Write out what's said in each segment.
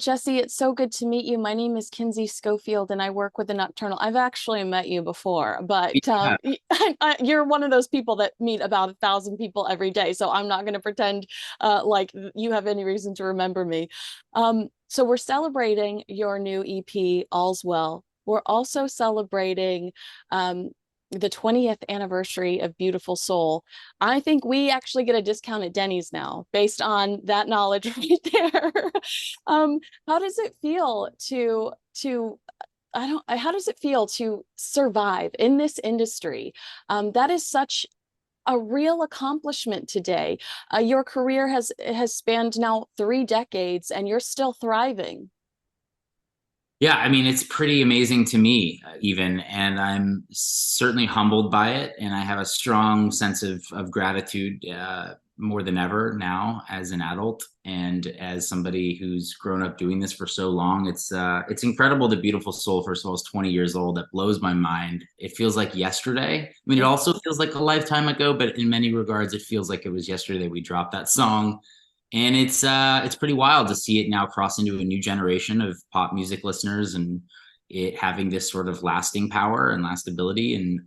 Jesse, it's so good to meet you. My name is Kinsey Schofield, and I work with the Nocturnal. I've actually met you before, but Yeah. you're one of those people that meet about 1,000 people every day. So I'm not going to pretend like you have any reason to remember me. So we're celebrating your new EP, All's Well. We're also celebrating um, the 20th anniversary of Beautiful Soul. I think we actually get a discount at Denny's now based on that knowledge right there. Um, how does it feel to I don't how does it feel to survive in this industry? That is such a real accomplishment today. Your career has spanned now 3 decades and you're still thriving. Yeah, I mean, it's pretty amazing to me, even, and I'm certainly humbled by it. And I have a strong sense of gratitude more than ever now as an adult and as somebody who's grown up doing this for so long. It's incredible. The Beautiful Soul, first of all, is 20 years old. That blows my mind. It feels like yesterday. I mean, it also feels like a lifetime ago, but in many regards, it feels like it was yesterday we dropped that song. And it's pretty wild to see it now cross into a new generation of pop music listeners and it having this sort of lasting power and lastability. And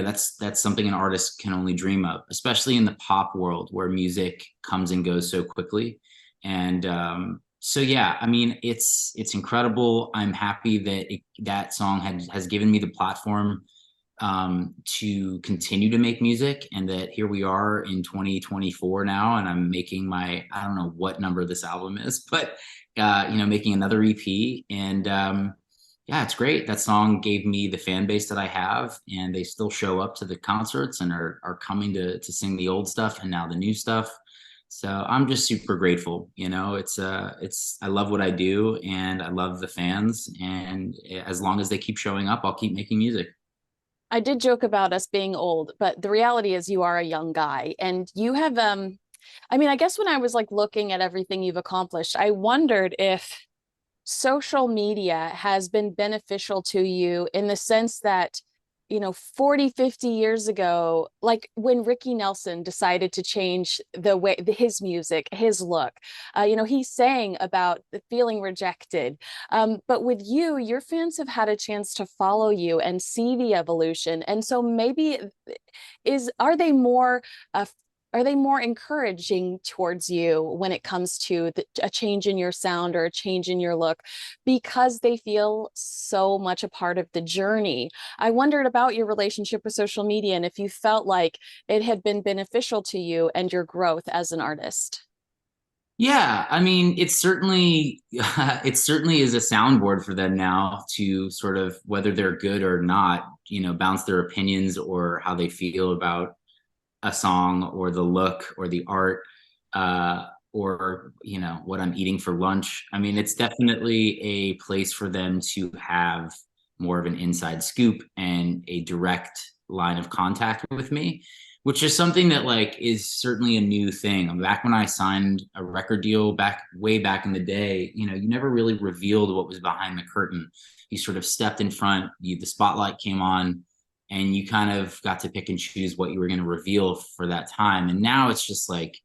that's something an artist can only dream of, especially in the pop world where music comes and goes so quickly. And so yeah, I mean, it's incredible. I'm happy that that song has given me the platform to continue to make music, and that here we are in 2024 now, and I'm making my, I don't know what number this album is, but making another EP. And yeah, it's great. That song gave me the fan base that I have, and they still show up to the concerts and are coming to sing the old stuff and now the new stuff. So I'm just super grateful. It's I love what I do and I love the fans, and as long as they keep showing up, I'll keep making music. I did joke about us being old, but the reality is you are a young guy and you have I mean, I guess when I was like looking at everything you've accomplished, I wondered if social media has been beneficial to you in the sense that 40, 50 years ago, like when Ricky Nelson decided to change the way his music, his look, he sang about the feeling rejected. But with you, your fans have had a chance to follow you and see the evolution, and so maybe is uh, are they more encouraging towards you when it comes to a change in your sound or a change in your look because they feel so much a part of the journey? I wondered about your relationship with social media and if you felt like it had been beneficial to you and your growth as an artist. Yeah, I mean, it's certainly it certainly is a soundboard for them now to sort of, whether they're good or not, bounce their opinions or how they feel about a song or the look or the art, or what I'm eating for lunch. I mean, it's definitely a place for them to have more of an inside scoop and a direct line of contact with me, which is something that like is certainly a new thing. Back when I signed a record deal back way back in the day, you never really revealed what was behind the curtain. You sort of stepped in front, the spotlight came on, and you kind of got to pick and choose what you were going to reveal for that time. And now it's just like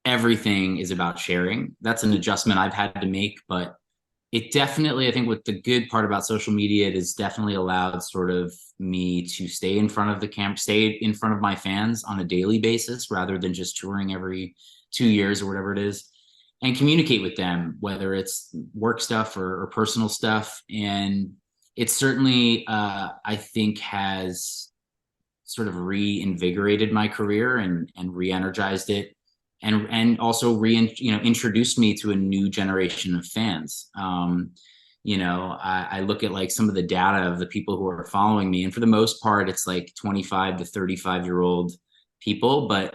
everything is about sharing. That's an adjustment I've had to make, but it definitely, I think, what the good part about social media, it has definitely allowed sort of me to stay in front of the camp, stay in front of my fans on a daily basis rather than just touring every 2 years or whatever it is, and communicate with them, whether it's work stuff or personal stuff. And it certainly, I think, has sort of reinvigorated my career and re-energized it, and also introduced me to a new generation of fans. I look at like some of the data of the people who are following me, and for the most part, it's like 25 to 35-year-old people. But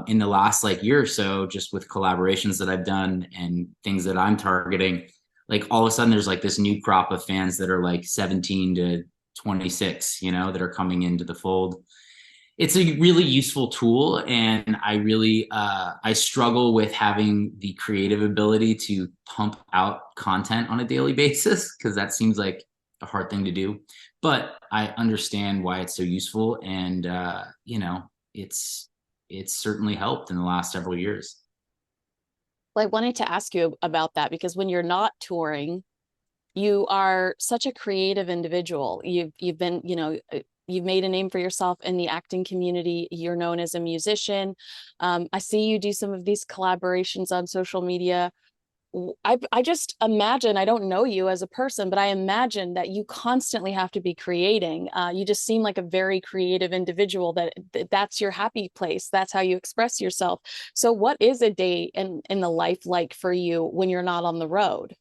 in the last like year or so, just with collaborations that I've done and things that I'm targeting, like all of a sudden there's like this new crop of fans that are like 17 to 26, that are coming into the fold. It's a really useful tool, and I really I struggle with having the creative ability to pump out content on a daily basis because that seems like a hard thing to do, but I understand why it's so useful. And it's certainly helped in the last several years. Well, I wanted to ask you about that because when you're not touring, you are such a creative individual. You've been, you've made a name for yourself in the acting community. You're known as a musician. I see you do some of these collaborations on social media. I just imagine, I don't know you as a person, but I imagine that you constantly have to be creating. You just seem like a very creative individual, that's your happy place. That's how you express yourself. So what is a day in the life like for you when you're not on the road?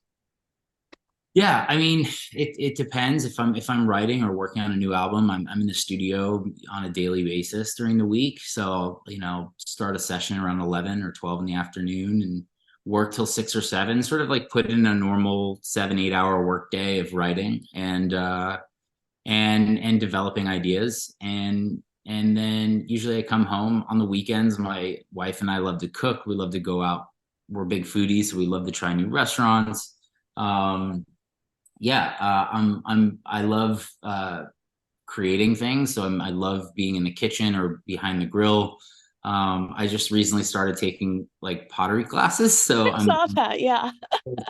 Yeah, I mean, it depends. If I'm writing or working on a new album, I'm in the studio on a daily basis during the week. So, start a session around 11 or 12 in the afternoon and work till 6 or 7, sort of like put in a normal 7, 8 hour work day of writing and developing ideas. And then usually I come home on the weekends. My wife and I love to cook. We love to go out. We're big foodies, so we love to try new restaurants. Um, yeah, I love creating things. So I love being in the kitchen or behind the grill. I just recently started taking like pottery classes, so I I'm saw that. Yeah.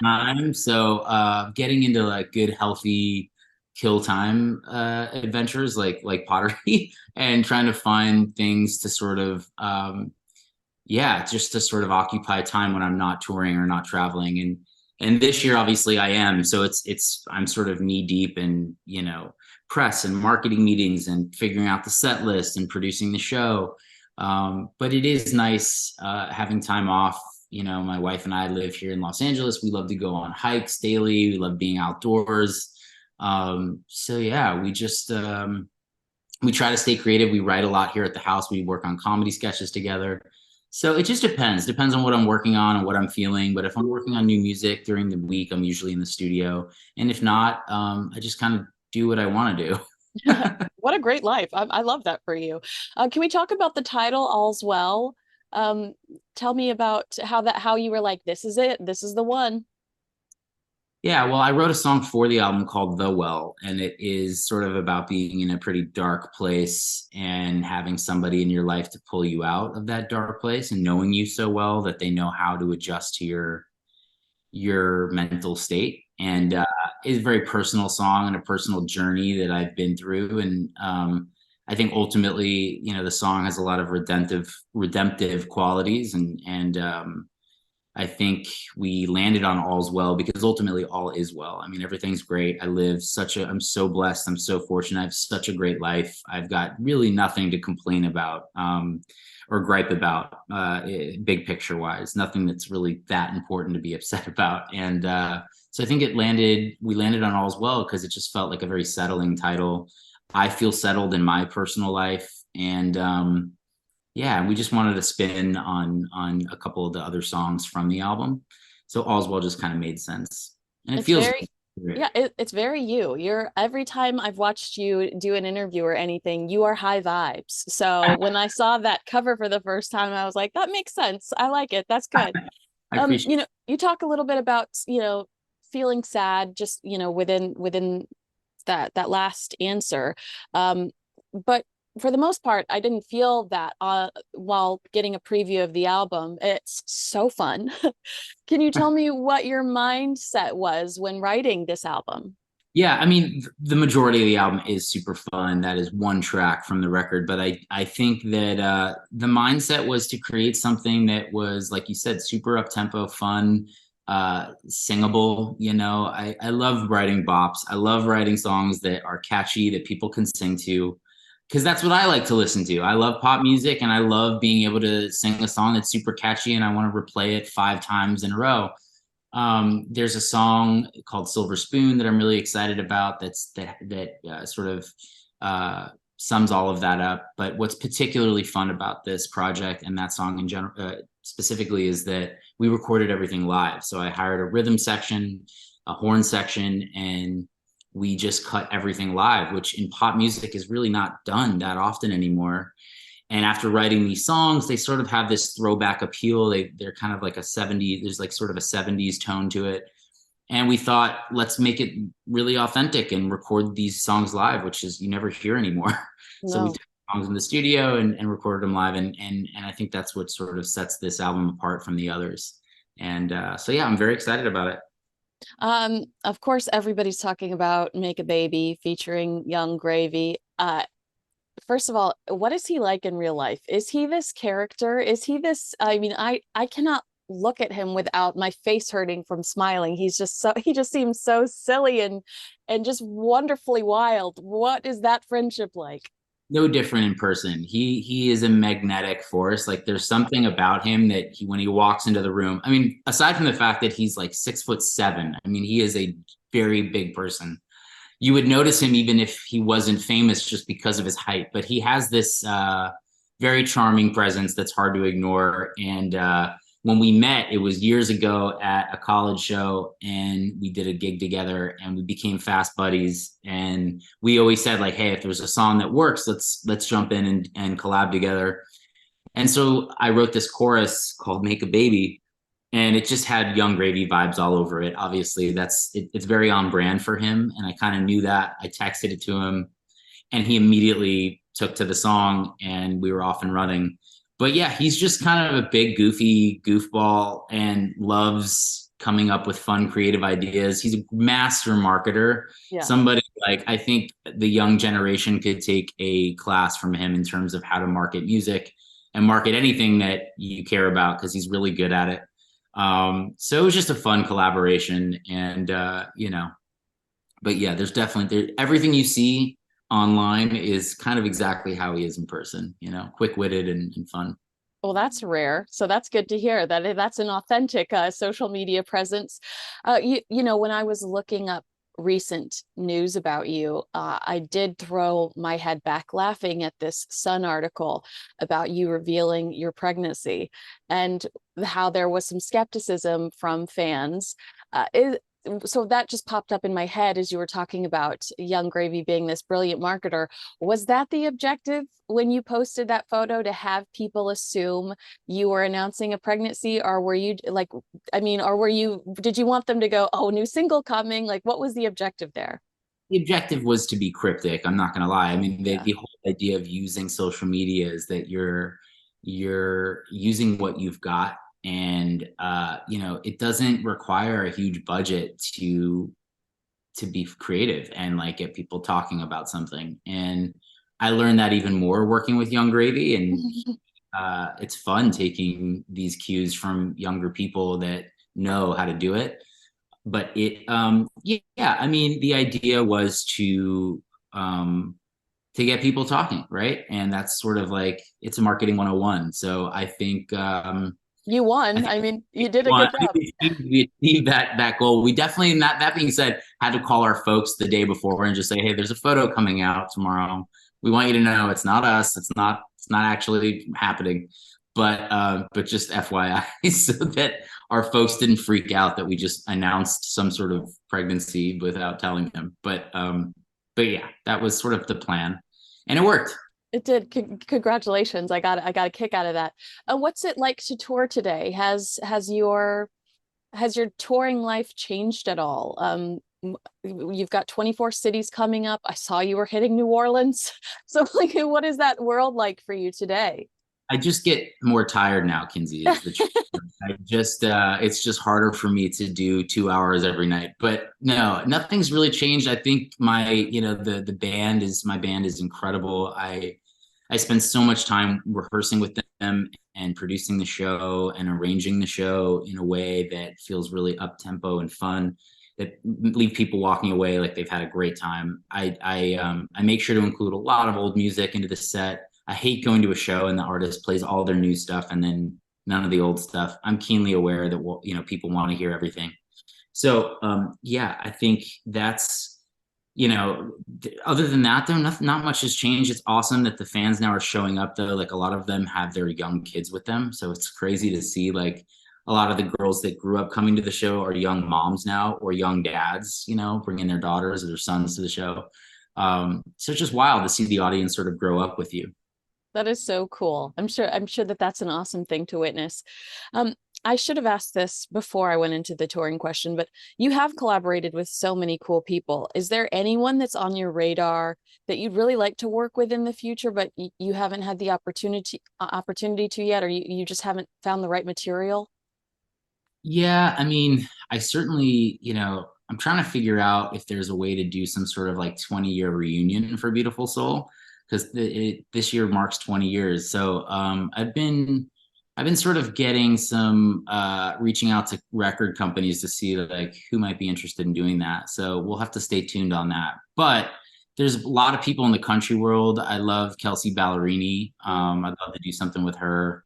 time. So getting into like good, healthy kill time adventures like pottery and trying to find things to sort of yeah, just to sort of occupy time when I'm not touring or not traveling. And this year, obviously, I am. So it's I'm sort of knee deep in press and marketing meetings and figuring out the set list and producing the show. But it is nice having time off. My wife and I live here in Los Angeles. We love to go on hikes daily. We love being outdoors. So yeah, we try to stay creative. We write a lot here at the house. We work on comedy sketches together. So it just depends on what I'm working on and what I'm feeling. But if I'm working on new music during the week, I'm usually in the studio. And if not, I just kind of do what I want to do. What a great life. I love that for you. Can we talk about the title, All's Well? Um, Tell me about how you were like, this is it, this is the one. Yeah, well, I wrote a song for the album called The Well, and it is sort of about being in a pretty dark place and having somebody in your life to pull you out of that dark place and knowing you so well that they know how to adjust to your mental state. And it's a very personal song and a personal journey that I've been through. And I think ultimately, the song has a lot of redemptive qualities, and I think we landed on all's well because ultimately all is well. I mean, everything's great. I'm so blessed. I'm so fortunate. I have such a great life. I've got really nothing to complain about or gripe about, big picture wise, nothing that's really that important to be upset about. And so I think we landed on all's well because it just felt like a very settling title. I feel settled in my personal life. And, yeah, we just wanted to spin on a couple of the other songs from the album. So All's Well just kind of made sense. And it It's feels very, great. yeah, it's very you. Every time I've watched you do an interview or anything, you are high vibes. So when I saw that cover for the first time, I was like, that makes sense. I like it. That's good. I appreciate You talk a little bit about, feeling sad just, within that last answer. But for the most part, I didn't feel that while getting a preview of the album. It's so fun. Can you tell me what your mindset was when writing this album? Yeah, I mean, the majority of the album is super fun. That is one track from the record, but I think that the mindset was to create something that was, like you said, super up tempo, fun, singable. I love writing bops. I love writing songs that are catchy that people can sing to, because that's what I like to listen to. I love pop music, and I love being able to sing a song that's super catchy, and I want to replay it 5 times in a row. There's a song called Silver Spoon that I'm really excited about. That sort of sums all of that up. But what's particularly fun about this project and that song in general, specifically, is that we recorded everything live. So I hired a rhythm section, a horn section, and we just cut everything live, which in pop music is really not done that often anymore. And after writing these songs, they sort of have this throwback appeal. They're kind of like a 70s, there's like sort of a 70s tone to it. And we thought, let's make it really authentic and record these songs live, which is you never hear anymore. So we No. took songs in the studio and recorded them live. And I think that's what sort of sets this album apart from the others. And so yeah, I'm very excited about it. Of course, everybody's talking about Make a Baby featuring Young Gravy. First of all, what is he like in real life? Is he this character? Is he this? I mean, I cannot look at him without my face hurting from smiling. He just seems so silly and just wonderfully wild. What is that friendship like? No different in person. He is a magnetic force. Like there's something about him that when he walks into the room, I mean, aside from the fact that he's like 6'7", I mean, he is a very big person. You would notice him even if he wasn't famous just because of his height, but he has this very charming presence that's hard to ignore. And when we met, it was years ago at a college show, and we did a gig together, and we became fast buddies. And we always said like, hey, if there's a song that works, let's jump in and collab together. And so I wrote this chorus called "Make a Baby," and it just had Young Gravy vibes all over it. Obviously, it's very on brand for him, and I kind of knew that. I texted it to him, and he immediately took to the song, and we were off and running. But yeah, he's just kind of a big, goofy goofball and loves coming up with fun, creative ideas. He's a master marketer. Yeah. Somebody like I think the young generation could take a class from him in terms of how to market music and market anything that you care about because he's really good at it. So it was just a fun collaboration, and but yeah, there's definitely everything you see online is kind of exactly how he is in person, quick-witted and fun. Well, that's rare. So that's good to hear that that's an authentic social media presence. When I was looking up recent news about you, I did throw my head back laughing at this Sun article about you revealing your pregnancy and how there was some skepticism from fans. So that just popped up in my head as you were talking about Young Gravy being this brilliant marketer. Was that the objective when you posted that photo, to have people assume you were announcing a pregnancy, or were you like, I mean, or did you want them to go, oh, new single coming? Like, what was the objective there? The objective was to be cryptic. I'm not going to lie. I mean, Yeah. the whole idea of using social media is that you're using what you've got, and it doesn't require a huge budget to be creative and like get people talking about something. And I learned that even more working with Young Gravy, and it's fun taking these cues from younger people that know how to do it. But yeah, I mean, the idea was to get people talking, right? And that's sort of like it's a marketing 101. So You I won. think I mean, you did a well, good I think job. we achieved that goal. We definitely, not that being said, had to call our folks the day before and just say, hey, there's a photo coming out tomorrow. We want you to know it's not us. It's not actually happening. But just FYI, so that our folks didn't freak out that we just announced some sort of pregnancy without telling them. But yeah, that was sort of the plan, and it worked. It did. Congratulations. I got a kick out of that. What's it like to tour today? Has your touring life changed at all? You've got 24 cities coming up. I saw you were hitting New Orleans. So like, what is that world like for you today? I just get more tired now, Kinsey, is the truth. I just it's just harder for me to do 2 hours every night. But no, nothing's really changed. I think my band is incredible. I spend so much time rehearsing with them and producing the show and arranging the show in a way that feels really up tempo and fun, that leave people walking away like they've had a great time. I make sure to include a lot of old music into the set. I hate going to a show and the artist plays all their new stuff and then none of the old stuff. I'm keenly aware that people want to hear everything. So yeah, I think that's other than that though, not much has changed. It's awesome that the fans now are showing up though. Like a lot of them have their young kids with them, so it's crazy to see like a lot of the girls that grew up coming to the show are young moms now or young dads, bringing their daughters or their sons to the show. So it's just wild to see the audience sort of grow up with you. That is so cool. I'm sure that that's an awesome thing to witness. Um, I should have asked this before I went into the touring question, but you have collaborated with so many cool people. Is there anyone that's on your radar that you'd really like to work with in the future, but you haven't had the opportunity to yet, or you just haven't found the right material? Yeah, I mean, I certainly, I'm trying to figure out if there's a way to do some sort of like 20-year reunion for Beautiful Soul because this year marks 20 years. So I've been sort of getting some reaching out to record companies to see like who might be interested in doing that. So we'll have to stay tuned on that. But there's a lot of people in the country world. I love Kelsey Ballerini. I'd love to do something with her.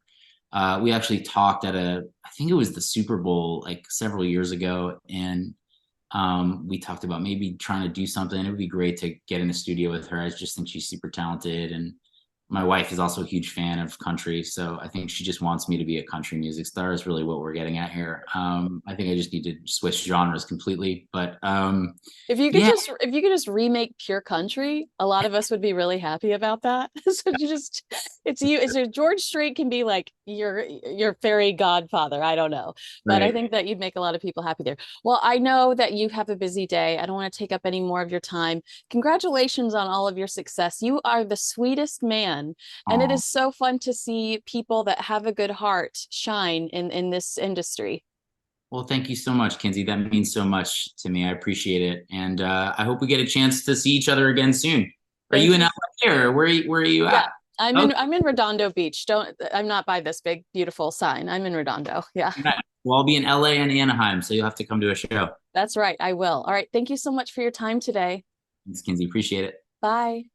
We actually talked at I think it was the Super Bowl like several years ago, and we talked about maybe trying to do something. It would be great to get in the studio with her. I just think she's super talented, and my wife is also a huge fan of country, so I think she just wants me to be a country music star. Is really what we're getting at here. I think I just need to switch genres completely, but yeah. If you could just remake Pure Country, a lot of us would be really happy about that. So you just it's your George Strait can be like your fairy godfather. I don't know. But I Right. think that you'd make a lot of people happy there. Well, I know that you have a busy day. I don't want to take up any more of your time. Congratulations on all of your success. You are the sweetest man. And it Oh, is so fun to see people that have a good heart shine in this industry. well, thank you so much, Kinsey. That means so much to me. I appreciate it, and I hope we get a chance to see each other again soon. Are you Thank in you. LA or where are you Yeah, at? Okay. I'm in Redondo Beach. Don't I'm not by this big beautiful sign. I'm in Redondo. Yeah. Nice. Well, I'll be in LA and Anaheim, so you'll have to come to a show. That's right. I will. All right. Thank you so much for your time today. Thanks, Kinsey. Appreciate it. Bye.